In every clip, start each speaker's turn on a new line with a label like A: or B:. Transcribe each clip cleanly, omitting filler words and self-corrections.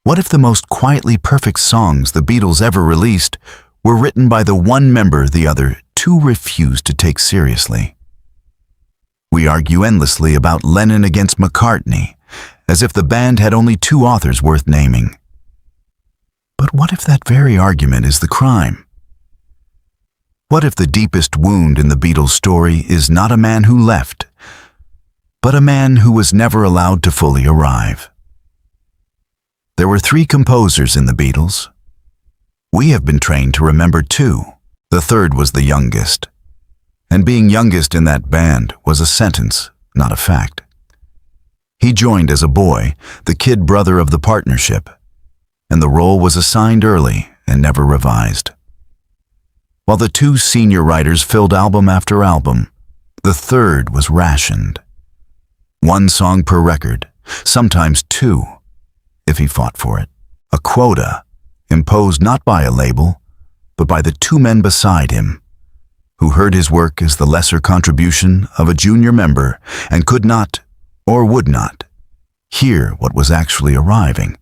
A: What if the most quietly perfect songs the Beatles ever released were written by the one member the other two refused to take seriously? We argue endlessly about Lennon against McCartney, as if the band had only two authors worth naming. But what if that very argument is the crime? What if the deepest wound in the Beatles' story is not a man who left, but a man who was never allowed to fully arrive? There were three composers in the Beatles. We have been trained to remember two. The third was the youngest. And being youngest in that band was a sentence, not a fact. He joined as a boy, the kid brother of the partnership, and the role was assigned early and never revised. While the two senior writers filled album after album, the third was rationed. One song per record, sometimes two, if he fought for it. A quota imposed not by a label, but by the two men beside him, who heard his work as the lesser contribution of a junior member and could not, or would not, hear what was actually arriving.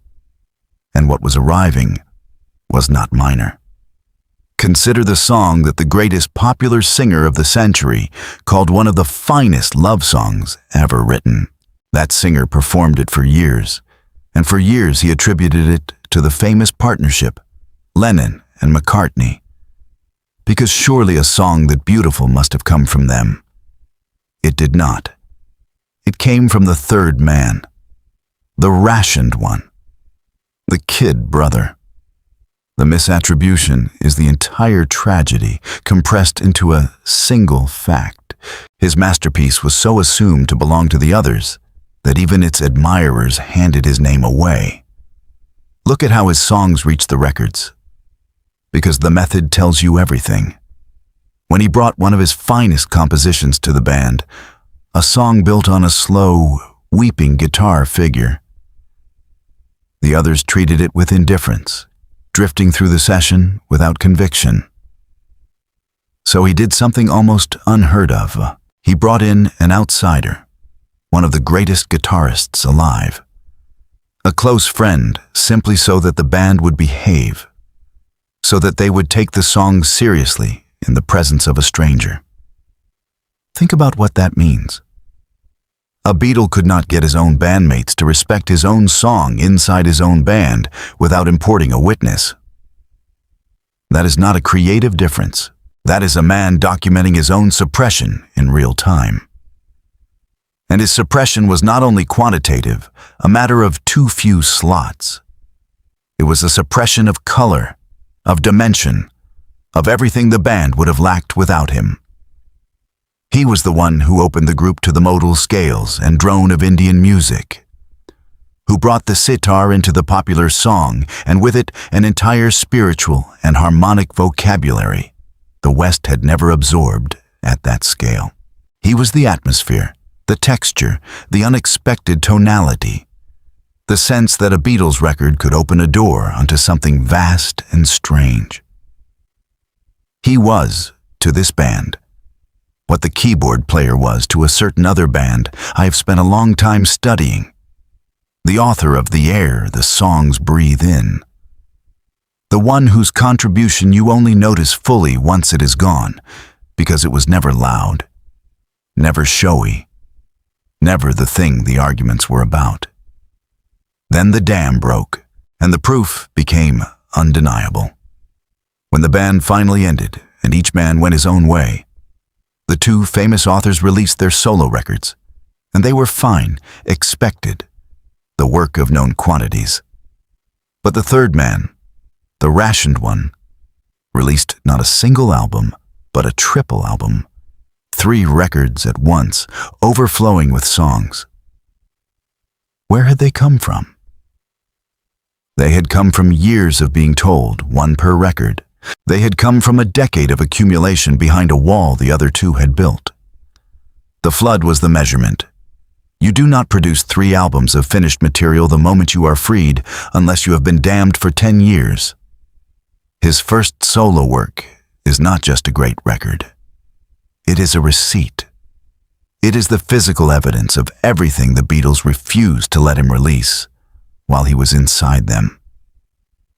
A: And what was arriving was not minor. Consider the song that the greatest popular singer of the century called one of the finest love songs ever written. That singer performed it for years, and for years he attributed it to the famous partnership, Lennon and McCartney. Because surely a song that beautiful must have come from them. It did not. It came from the third man, the rationed one, the kid brother. The misattribution is the entire tragedy compressed into a single fact. His masterpiece was so assumed to belong to the others that even its admirers handed his name away. Look at how his songs reached the records. Because the method tells you everything. When he brought one of his finest compositions to the band, a song built on a slow, weeping guitar figure, the others treated it with indifference, drifting through the session without conviction. So he did something almost unheard of. He brought in an outsider, one of the greatest guitarists alive, a close friend, simply so that the band would behave, so that they would take the song seriously in the presence of a stranger. Think about what that means. A Beatle could not get his own bandmates to respect his own song inside his own band without importing a witness. That is not a creative difference. That is a man documenting his own suppression in real time. And his suppression was not only quantitative, a matter of too few slots. It was a suppression of color, of dimension, of everything the band would have lacked without him. He was the one who opened the group to the modal scales and drone of Indian music, who brought the sitar into the popular song, and with it an entire spiritual and harmonic vocabulary the West had never absorbed at that scale. He was the atmosphere, the texture, the unexpected tonality, the sense that a Beatles record could open a door onto something vast and strange. He was, to this band, what the keyboard player was to a certain other band I have spent a long time studying, the author of the air the songs breathe in, the one whose contribution you only notice fully once it is gone, because it was never loud, never showy, never the thing the arguments were about. Then the dam broke, and the proof became undeniable. When the band finally ended, and each man went his own way, the two famous authors released their solo records, and they were fine, expected, the work of known quantities. But the third man, the rationed one, released not a single album, but a triple album, 3 records at once, overflowing with songs. Where had they come from? They had come from years of being told, 1 per record. They had come from a decade of accumulation behind a wall the other two had built. The flood was the measurement. You do not produce 3 albums of finished material the moment you are freed unless you have been damned for 10 years. His first solo work is not just a great record. It is a receipt. It is the physical evidence of everything the Beatles refused to let him release. while he was inside them.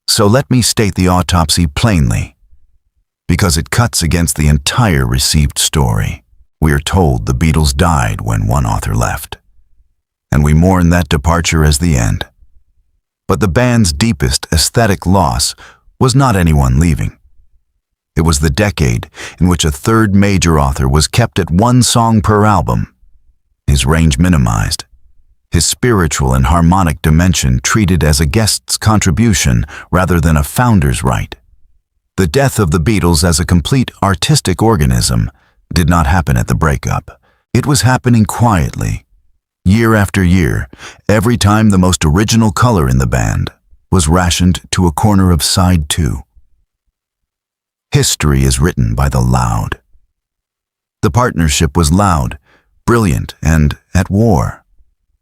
A: So let me state the autopsy plainly, because it cuts against the entire received story. We are told the Beatles died when one author left, and we mourn that departure as the end. But the band's deepest aesthetic loss was not anyone leaving. It was the decade in which a third major author was kept at one song per album, his range minimized, his spiritual and harmonic dimension treated as a guest's contribution rather than a founder's right. The death of the Beatles as a complete artistic organism did not happen at the breakup. It was happening quietly, year after year, every time the most original color in the band was rationed to a corner of side 2. History is written by the loud. The partnership was loud, brilliant, and at war.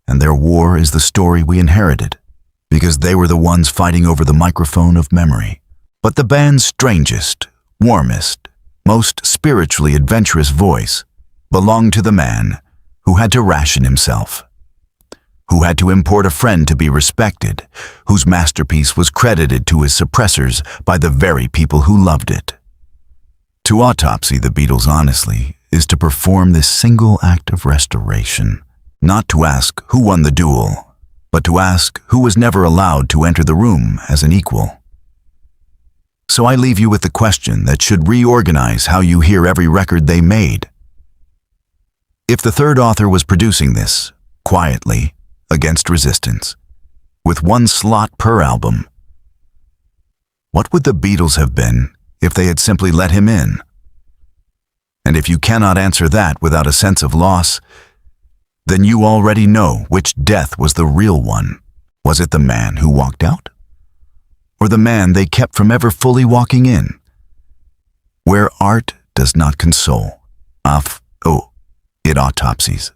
A: And their war is the story we inherited, because they were the ones fighting over the microphone of memory. But the band's strangest, warmest, most spiritually adventurous voice belonged to the man who had to ration himself, who had to import a friend to be respected, whose masterpiece was credited to his suppressors by the very people who loved it. To autopsy the Beatles honestly is to perform this single act of restoration, not to ask who won the duel, but to ask who was never allowed to enter the room as an equal. So I leave you with the question that should reorganize how you hear every record they made. If the third author was producing this, quietly, against resistance, with one slot per album, what would the Beatles have been if they had simply let him in? And if you cannot answer that without a sense of loss, then you already know which death was the real one. Was it the man who walked out? Or the man they kept from ever fully walking in? Where art does not console, it autopsies.